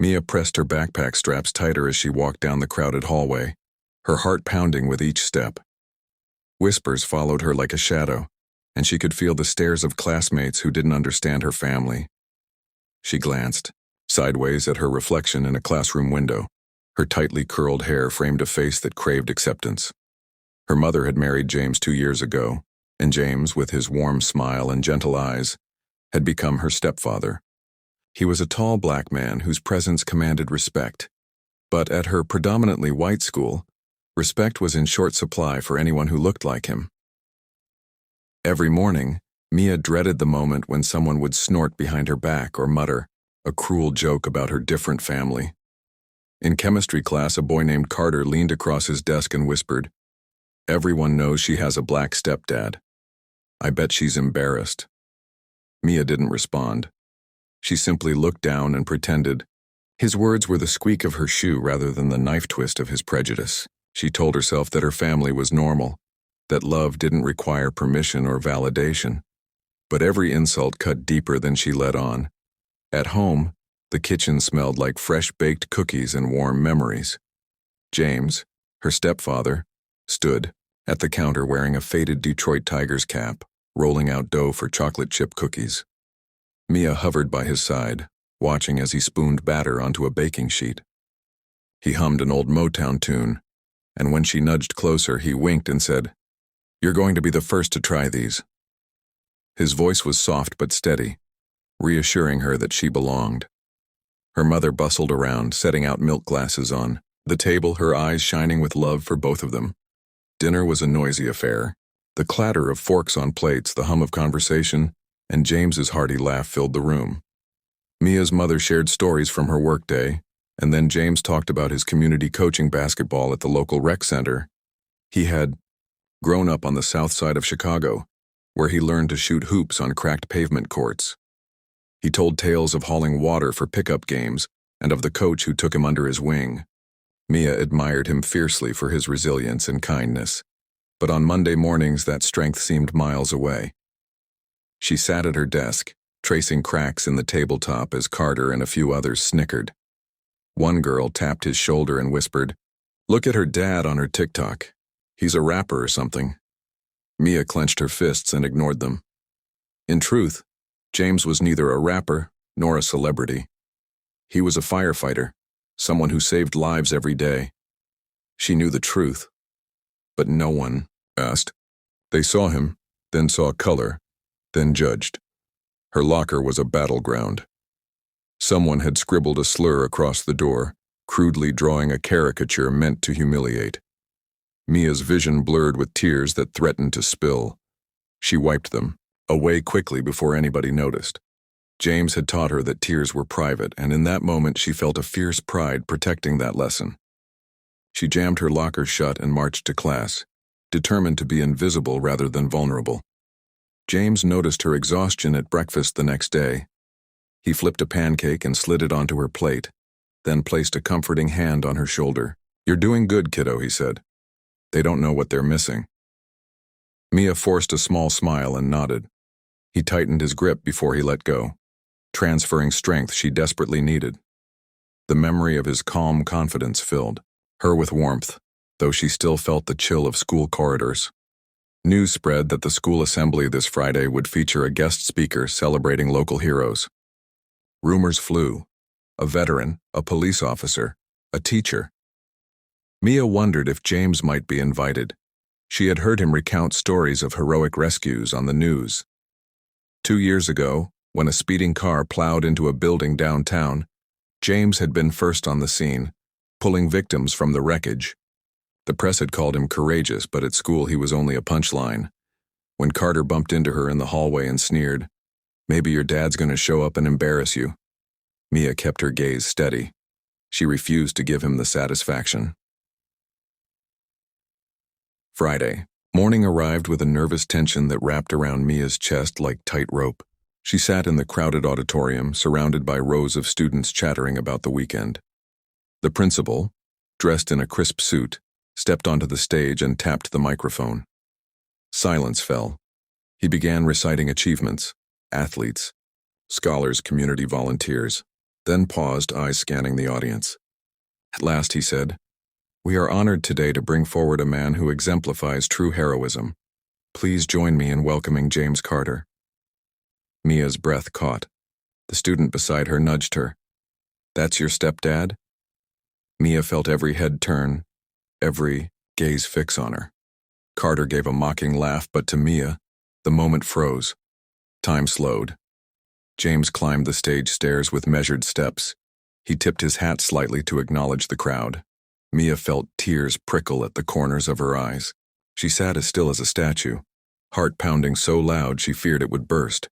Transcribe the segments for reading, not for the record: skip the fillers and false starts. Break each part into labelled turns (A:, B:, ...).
A: Mia pressed her backpack straps tighter as she walked down the crowded hallway, her heart pounding with each step. Whispers followed her like a shadow, and she could feel the stares of classmates who didn't understand her family. She glanced sideways at her reflection in a classroom window. Her tightly curled hair framed a face that craved acceptance. Her mother had married James 2 years ago, and James, with his warm smile and gentle eyes, had become her stepfather. He was a tall black man whose presence commanded respect. But at her predominantly white school, respect was in short supply for anyone who looked like him. Every morning, Mia dreaded the moment when someone would snort behind her back or mutter a cruel joke about her different family. In chemistry class, a boy named Carter leaned across his desk and whispered, "Everyone knows she has a black stepdad. I bet she's embarrassed." Mia didn't respond. She simply looked down and pretended. His words were the squeak of her shoe rather than the knife twist of his prejudice. She told herself that her family was normal, that love didn't require permission or validation. But every insult cut deeper than she let on. At home, the kitchen smelled like fresh-baked cookies and warm memories. James, her stepfather, stood at the counter wearing a faded Detroit Tigers cap, rolling out dough for chocolate chip cookies. Mia hovered by his side, watching as he spooned batter onto a baking sheet. He hummed an old Motown tune, and when she nudged closer, he winked and said, "You're going to be the first to try these." His voice was soft but steady, reassuring her that she belonged. Her mother bustled around, setting out milk glasses on the table, her eyes shining with love for both of them. Dinner was a noisy affair. The clatter of forks on plates, the hum of conversation, and James's hearty laugh filled the room. Mia's mother shared stories from her workday, and then James talked about his community coaching basketball at the local rec center. He had grown up on the south side of Chicago, where he learned to shoot hoops on cracked pavement courts. He told tales of hauling water for pickup games and of the coach who took him under his wing. Mia admired him fiercely for his resilience and kindness, but on Monday mornings that strength seemed miles away. She sat at her desk, tracing cracks in the tabletop as Carter and a few others snickered. One girl tapped his shoulder and whispered, "Look at her dad on her TikTok. He's a rapper or something." Mia clenched her fists and ignored them. In truth, James was neither a rapper nor a celebrity. He was a firefighter, someone who saved lives every day. She knew the truth, but no one asked. They saw him, then saw color, then judged. Her locker was a battleground. Someone had scribbled a slur across the door, crudely drawing a caricature meant to humiliate. Mia's vision blurred with tears that threatened to spill. She wiped them away quickly before anybody noticed. James had taught her that tears were private, and in that moment she felt a fierce pride protecting that lesson. She jammed her locker shut and marched to class, determined to be invisible rather than vulnerable. James noticed her exhaustion at breakfast the next day. He flipped a pancake and slid it onto her plate, then placed a comforting hand on her shoulder. "You're doing good, kiddo," he said. "They don't know what they're missing." Mia forced a small smile and nodded. He tightened his grip before he let go, transferring strength she desperately needed. The memory of his calm confidence filled her with warmth, though she still felt the chill of school corridors. News spread that the school assembly this Friday would feature a guest speaker celebrating local heroes. Rumors flew. A veteran, a police officer, a teacher. Mia wondered if James might be invited. She had heard him recount stories of heroic rescues on the news. 2 years ago, when a speeding car plowed into a building downtown, James had been first on the scene, pulling victims from the wreckage. The press had called him courageous, but at school he was only a punchline. When Carter bumped into her in the hallway and sneered, "Maybe your dad's going to show up and embarrass you," Mia kept her gaze steady. She refused to give him the satisfaction. Friday. Morning arrived with a nervous tension that wrapped around Mia's chest like tight rope. She sat in the crowded auditorium, surrounded by rows of students chattering about the weekend. The principal, dressed in a crisp suit, stepped onto the stage and tapped the microphone. Silence fell. He began reciting achievements, athletes, scholars, community volunteers. then paused, eyes scanning the audience. At last he said, "We are honored today to bring forward a man who exemplifies true heroism. Please join me in welcoming James Carter." Mia's breath caught. The student beside her nudged her. "That's your stepdad?" Mia felt every head turn, every gaze fix on her. Carter gave a mocking laugh, but to Mia, the moment froze. Time slowed. James climbed the stage stairs with measured steps. He tipped his hat slightly to acknowledge the crowd. Mia felt tears prickle at the corners of her eyes. She sat as still as a statue, heart pounding so loud she feared it would burst.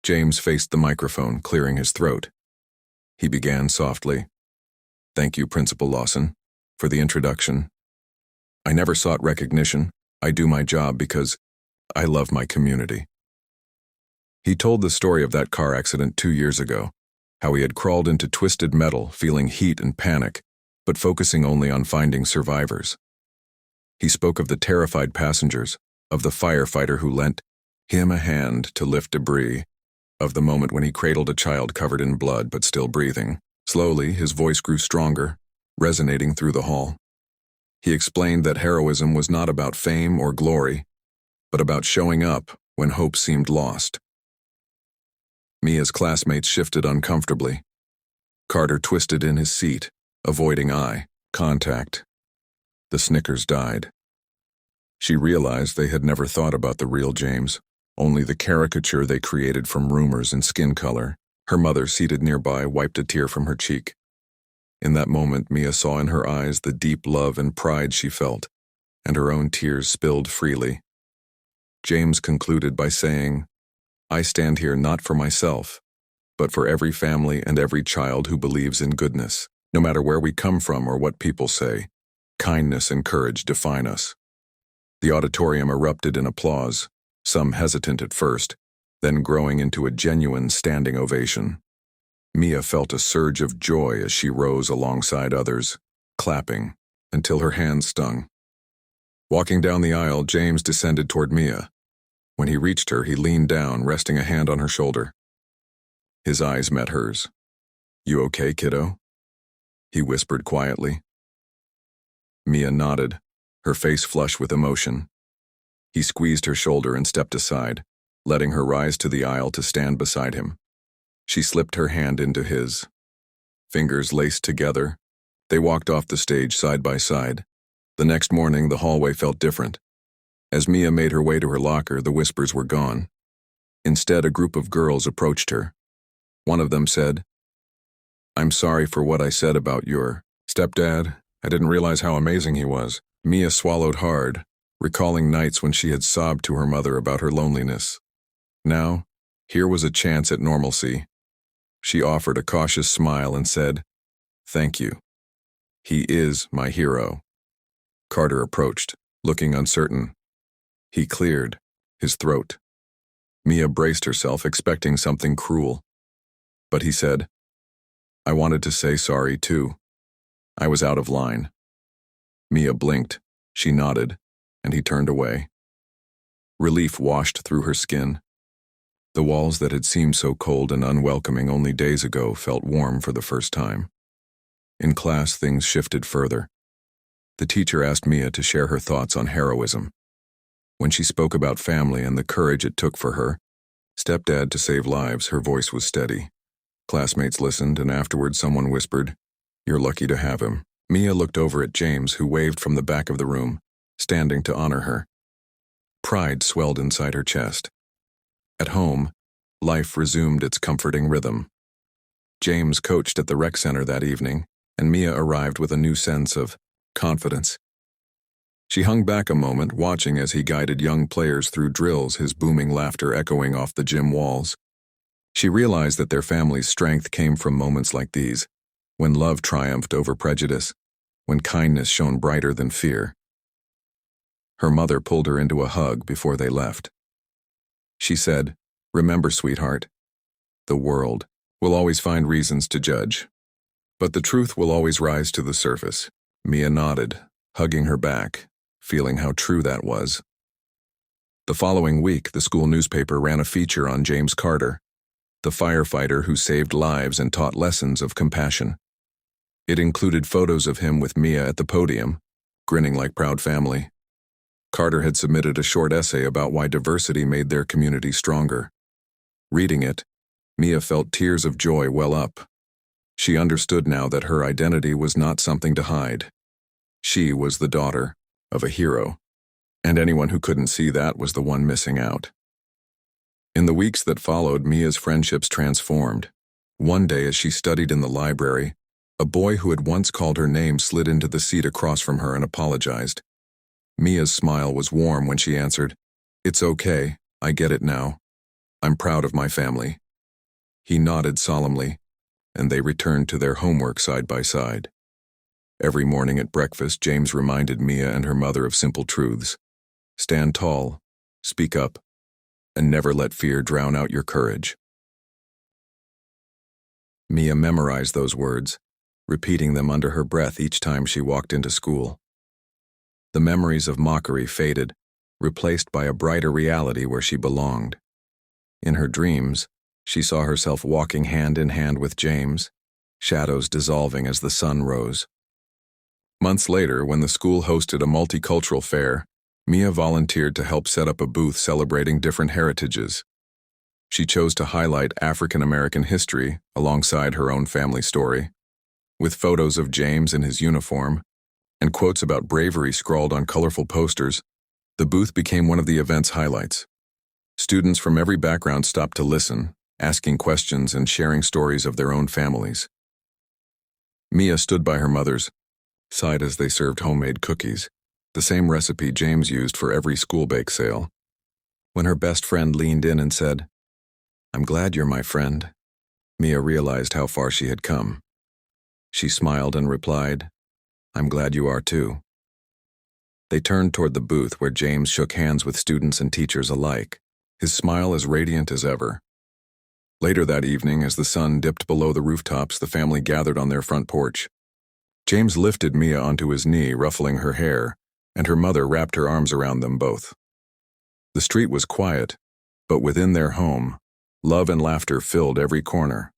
A: James faced the microphone, clearing his throat. He began softly, "Thank you, Principal Lawson, for the introduction. I never sought recognition. I do my job because I love my community." He told the story of that car accident 2 years ago, how he had crawled into twisted metal, feeling heat and panic, but focusing only on finding survivors. He spoke of the terrified passengers, of the firefighter who lent him a hand to lift debris, of the moment when he cradled a child covered in blood but still breathing. Slowly, his voice grew stronger, resonating through the hall. He explained that heroism was not about fame or glory, but about showing up when hope seemed lost. Mia's classmates shifted uncomfortably. Carter twisted in his seat, avoiding eye contact. The snickers died. She realized they had never thought about the real James, only the caricature they created from rumors and skin color. Her mother, seated nearby, wiped a tear from her cheek. In that moment, Mia saw in her eyes the deep love and pride she felt, and her own tears spilled freely. James concluded by saying, "I stand here not for myself, but for every family and every child who believes in goodness. No matter where we come from or what people say, kindness and courage define us." The auditorium erupted in applause, some hesitant at first, then growing into a genuine standing ovation. Mia felt a surge of joy as she rose alongside others, clapping, until her hands stung. Walking down the aisle, James descended toward Mia. When he reached her, he leaned down, resting a hand on her shoulder. His eyes met hers. "You okay, kiddo?" he whispered quietly. Mia nodded, her face flush with emotion. He squeezed her shoulder and stepped aside, letting her rise to the aisle to stand beside him. She slipped her hand into his. Fingers laced together, they walked off the stage side by side. The next morning, the hallway felt different. As Mia made her way to her locker, the whispers were gone. Instead, a group of girls approached her. One of them said, "I'm sorry for what I said about your stepdad. I didn't realize how amazing he was." Mia swallowed hard, recalling nights when she had sobbed to her mother about her loneliness. Now, here was a chance at normalcy. She offered a cautious smile and said, "Thank you. He is my hero." Carter approached, looking uncertain. He cleared his throat. Mia braced herself, expecting something cruel. But he said, "I wanted to say sorry, too. I was out of line." Mia blinked, she nodded, and he turned away. Relief washed through her skin. The walls that had seemed so cold and unwelcoming only days ago felt warm for the first time. In class, things shifted further. The teacher asked Mia to share her thoughts on heroism. When she spoke about family and the courage it took for her stepdad to save lives, her voice was steady. Classmates listened, and afterward someone whispered, "You're lucky to have him." Mia looked over at James, who waved from the back of the room, standing to honor her. Pride swelled inside her chest. At home, life resumed its comforting rhythm. James coached at the rec center that evening, and Mia arrived with a new sense of confidence. She hung back a moment, watching as he guided young players through drills, his booming laughter echoing off the gym walls. She realized that their family's strength came from moments like these, when love triumphed over prejudice, when kindness shone brighter than fear. Her mother pulled her into a hug before they left. She said, "Remember, sweetheart, the world will always find reasons to judge, but the truth will always rise to the surface." Mia nodded, hugging her back, feeling how true that was. The following week, the school newspaper ran a feature on James Carter. the firefighter who saved lives and taught lessons of compassion. It included photos of him with Mia at the podium, grinning like proud family. Carter had submitted a short essay about why diversity made their community stronger. Reading it, Mia felt tears of joy well up. She understood now that her identity was not something to hide. She was the daughter of a hero, and anyone who couldn't see that was the one missing out. In the weeks that followed, Mia's friendships transformed. One day, as she studied in the library, a boy who had once called her name slid into the seat across from her and apologized. Mia's smile was warm when she answered, "It's okay, I get it now. I'm proud of my family." He nodded solemnly, and they returned to their homework side by side. Every morning at breakfast, James reminded Mia and her mother of simple truths. Stand tall, speak up, and never let fear drown out your courage. Mia memorized those words, repeating them under her breath each time she walked into school. The memories of mockery faded, replaced by a brighter reality where she belonged. In her dreams, she saw herself walking hand in hand with James, shadows dissolving as the sun rose. Months later, when the school hosted a multicultural fair, Mia volunteered to help set up a booth celebrating different heritages. She chose to highlight African American history alongside her own family story, with photos of James in his uniform and quotes about bravery scrawled on colorful posters. The booth became one of the event's highlights. Students from every background stopped to listen, asking questions and sharing stories of their own families. Mia stood by her mother's side as they served homemade cookies, the same recipe James used for every school bake sale. When her best friend leaned in and said, "I'm glad you're my friend," Mia realized how far she had come. She smiled and replied, "I'm glad you are too." They turned toward the booth where James shook hands with students and teachers alike, his smile as radiant as ever. Later that evening, as the sun dipped below the rooftops, the family gathered on their front porch. James lifted Mia onto his knee, ruffling her hair, and her mother wrapped her arms around them both. The street was quiet, but within their home, love and laughter filled every corner.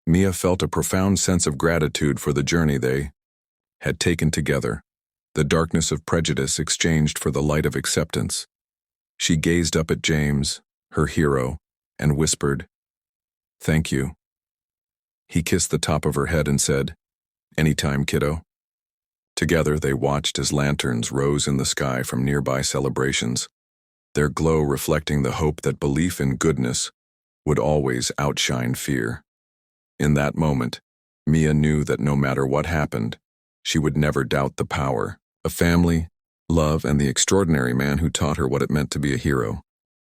A: Mia felt a profound sense of gratitude for the journey they had taken together, the darkness of prejudice exchanged for the light of acceptance. She gazed up at James, her hero, and whispered, "Thank you." He kissed the top of her head and said, "Anytime, kiddo." Together they watched as lanterns rose in the sky from nearby celebrations, their glow reflecting the hope that belief in goodness would always outshine fear. In that moment, Mia knew that no matter what happened, she would never doubt the power of family, love, and the extraordinary man who taught her what it meant to be a hero.